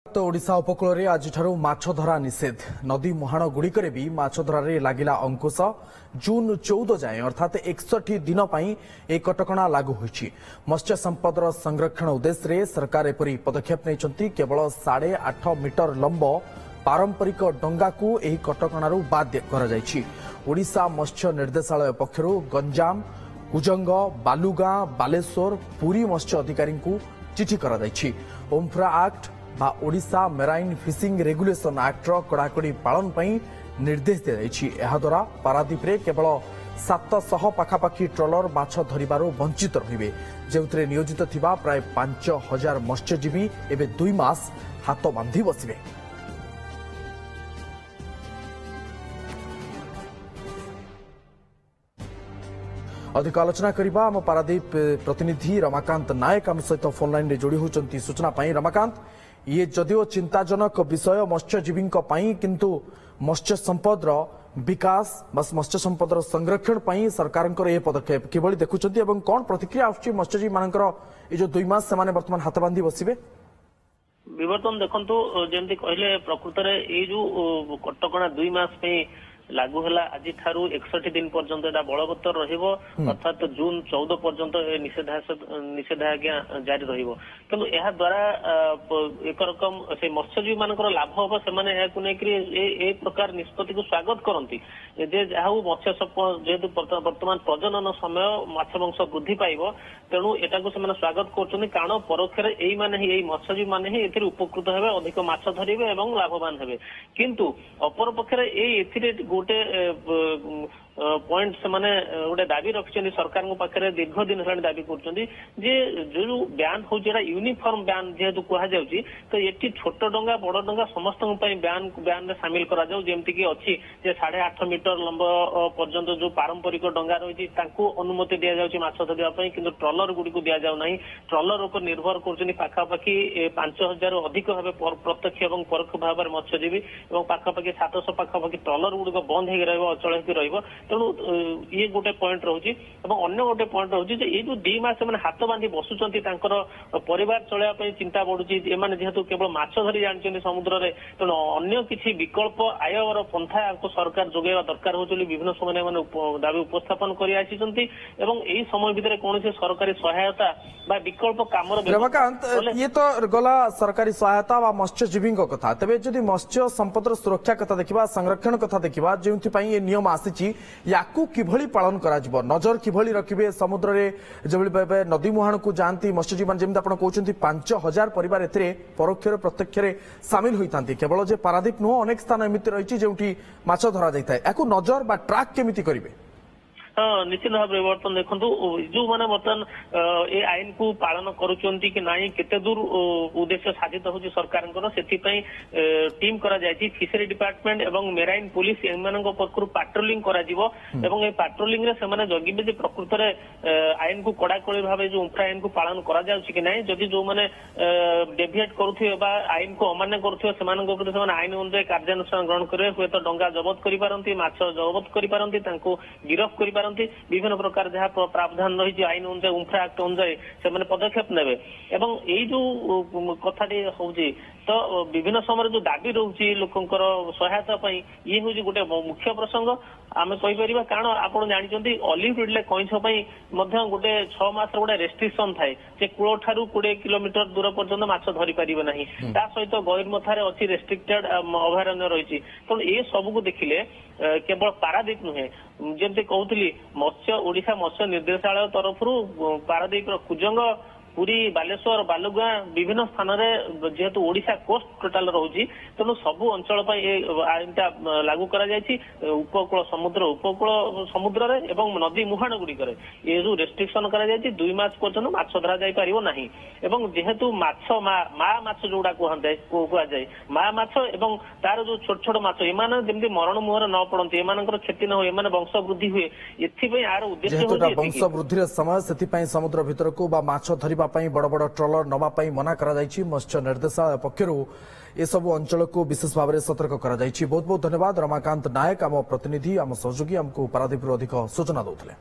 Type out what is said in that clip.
तो ओडिशा उपकूल में आज माछ धरा निषेध नदी मुहाण गुड़िकर भी माछ धरारे लगिला अंकुश जून 14 जाए अर्थात 61 दिन एक कटकणा लागू होईछि। मत्स्य संपदर संरक्षण उद्देश्य सरकार एपरी पदक्षेप नहीं केवल 8.5 मीटर लंब पारंपरिक डंगा को एही कटकणारू बाध्य करा जायछि। ओडिशा मत्स्य निर्देशालय पक्षरु गंजाम कुजंग बालुगां बालेश्वर पुरी मत्स्य अधिकारी को चिठी करा जायछि। ओम्फ्रा एक्ट बा ओडिशा मेराइन फिशिंग रेगुलेशन एक्टर कड़ाकड़ी पालन पर निर्देश दिया। पारादीप रे केवल 700 पाखापाखि ट्रलर माछ धरिबारो वंचित रहिबे जेउतरे नियोजित थिबा प्राय 5000 मत्स्यजीवी एबे 2 मास हाथ बांधी बसिबे। अधिक आलोचना करबा आम पारादीप प्रतिनिधि रमाकांत नायक आम सहित फोन लाइन रे जोड़ी होचंती सूचना पाई। रमाकांत, ये जदिओ चिंताजनक विषय मत्स्यजीवी किंतु मत्स्य संपद विकास बस मत्स्य संपद संरक्षण पर सरकार पदक्षेप किभली देखुंत और कौन प्रतिक्रिया आसुची मत्स्यजीवी मानकर ये जो 2 मास से वर्तमान हाथ बांधी बसिबे? विवर्तन देखंतु जेमती कहले प्रकृत रे ए जो कटकणा 2 मास पे लागू है आज 61 दिन पर्यंत एटा बलवत्तर रहिबो अर्थात जून 14 पर्यंत निषेधाज्ञा जारी रहिबो। किंतु एहा द्वारा एक रकम से मत्स्यजीवी मानकर लाभ होबो सेमाने एहाकु नेकरी ए प्रकार निष्पत्ति को स्वागत करंती जे जाहु मत्स्य जेहेतु वर्तमान प्रजनन समय माछ वंश वृद्धि पाइबो तेणु एटाकु सेमाने स्वागत करछन कारण परोक्षरे एई माने ही एई मत्स्यजीवी माने ही एथिर उपकृत हेबे अधिक माछ धरिबे एवं लाभवान हेबे। किंतु अपर पक्षरे एथिरे गोटे पॉइंट से माने गोटे दाबी रखिछन्ती सरकार पाखे दीर्घ दिन हेलानी दाबी करछन्ती जे जो ब्यान हो जेडा यूनिफॉर्म ब्यान जेहेतु कहा जाउची तो एठी छोट डंगा बड़ डंगा समस्त ब्यान रे शामिल करा जाउ जेमती कि अछि जे 8.5 मीटर लंब पर्यंत जो पारंपरिक डंगा रही तांको अनुमति दिया जाउची माछ धरिबा पई किंतु ट्रॉलर गुडी को दिया जाउ नाही। ट्रॉलर ऊपर निर्भर करछन्ती पाखापाखि 5000 अधिक भाबे प्रत्यक्ष एवं परोक्ष भाव मत्स्यजीवी एवं पाखापाखि 700 पाखापाखि ट्रॉलर गुडी को बंद हो रहिबो अचल होकी रहिबो। तेणु ये गोटे पॉइंट रोची अन्य गोटे पॉइंट रोची ये जो 2 मास से हाथ बांधी बसुंट परिवार चलने चिंता बढ़ुची एमाने जेहेतु केवल माछ धरी जानी समुद्र में तेणु अन्य किसी विकल्प आयर पंथा सरकार जोगेवा दरकार हो विभिन्न समय दाबी उपस्थापन कर यही समय भितर कौन सरकारी सहायता विकल्प काम। रमाकांत, ये तो गला सरकारी सहायता व मत्स्यजीवी कथा तेज जदि मत्स्य संपद सुरक्षा कथा देखा संरक्षण कथा देखा जो ये नियम आसी याकू किभली पालन करा जिवो नजर किभली रखिबे समुद्र रे जबली नदी मुहाण को जानती मत्स्यजीवी मान जेमती आपण कहउछंती 5000 परिवार एथिरे परोक्ष प्रत्यक्ष रे शामिल होइतांती केवल जे पारादीप नुह अनेक स्थान एमिति रहिछि जेउठी माछ धरा जायताय याकू नजर बा ट्रैक केमिति करिवे? हाँ, निश्चित भाव बर्तन देखो जो मैंने बर्तमान ये आईन को पालन करुँच कि नाई केते दूर उद्देश्य साधित हो सरकार टीम करा जायछि। फिशरी डिपार्टमेंट एवं मेराइन पुलिस एमान पक्षर पाट्रोलिंग करा जिवो एवं ए पाट्रोलिंग रे सेमाने जगिबे जे प्रकृत रे आईन को कड़ाकड़ी भाव जो उम्फ्रा आईन को पालन करा जाउछि कि नाही जदि जो माने डेविएट करुथिबे बा आईन को अमान्य करुथिबे सेमानक उपरे सेमाने आईन अनुसार कार्यानुष्ठान ग्रहण करे हुए तो डंगा जबत करि पारंती माछ जबत करि पारंती तांको गिरफ करि विभिन्न प्रकार जहाँ प्रावधान रही आईन अनुसार उम्फ्रा एक्ट अनुसार से पदक्षेप नेबे एवं यही जो कथाटी होउची तो विभिन्न समय जो दाबी रोचे लोकंकर सहायता पाई ये हूँ गोटे मुख्य प्रसंग आम कहीपर कारण आपड़ जानते ऑलिव रिडले कईछ गोटे 6 मास गोटे रेस्ट्रिक्शन थाए जे कूल ठारू 20 किलोमीटर दूर पर्यंत माछ धरी पारे ना सहित गहिरमथार अच्छी रेस्ट्रिक्टेड अभयारण्य रही तेणु ये सबको देखिले केवल पारादीप नुहे जमी कहूली मत्स्य ओडिशा मत्स्य निर्देशालय तरफ पारादीप कुजंग पुरी बालेश्वर बालुगां विभिन्न स्थान में जेहेतु ओडिशा कोस्ट टोटाल रही तेणु सबु अंचल आईनटा लागू करा जायछि। उपकूल समुद्र रे एवं नदी मुहाण गुड़िक ये जो रेस्ट्रिक्शन करा जायछि 2 मास पर्यंत माछ धरा जाई परिबो नाही एवं जेहेतु माछ मा माछ जोड़ा कह जाए मा माछ एवं तार जो छोट छोट माछ एमान जेमति मरण मुहर न पड़ती एमानकर क्षति न हो एमान वंश वृद्धि हुए एथिपई आर उद्देश्य होछि वंश वृद्धि समय सेथिपई समुद्र भितर को बा माछ धरिबा बड़ बड़ ट्रॉलर नवा मना करा जायछि। मत्स्य निर्देशालय पक्षरु ए सबु अंचल को विशेष भाव में सतर्क करा जायछि। बहुत बहुत धन्यवाद रमाकांत नायक आम प्रतिनिधि आम सहयोगी आमको पारादीप अधिक सूचना देउथिले।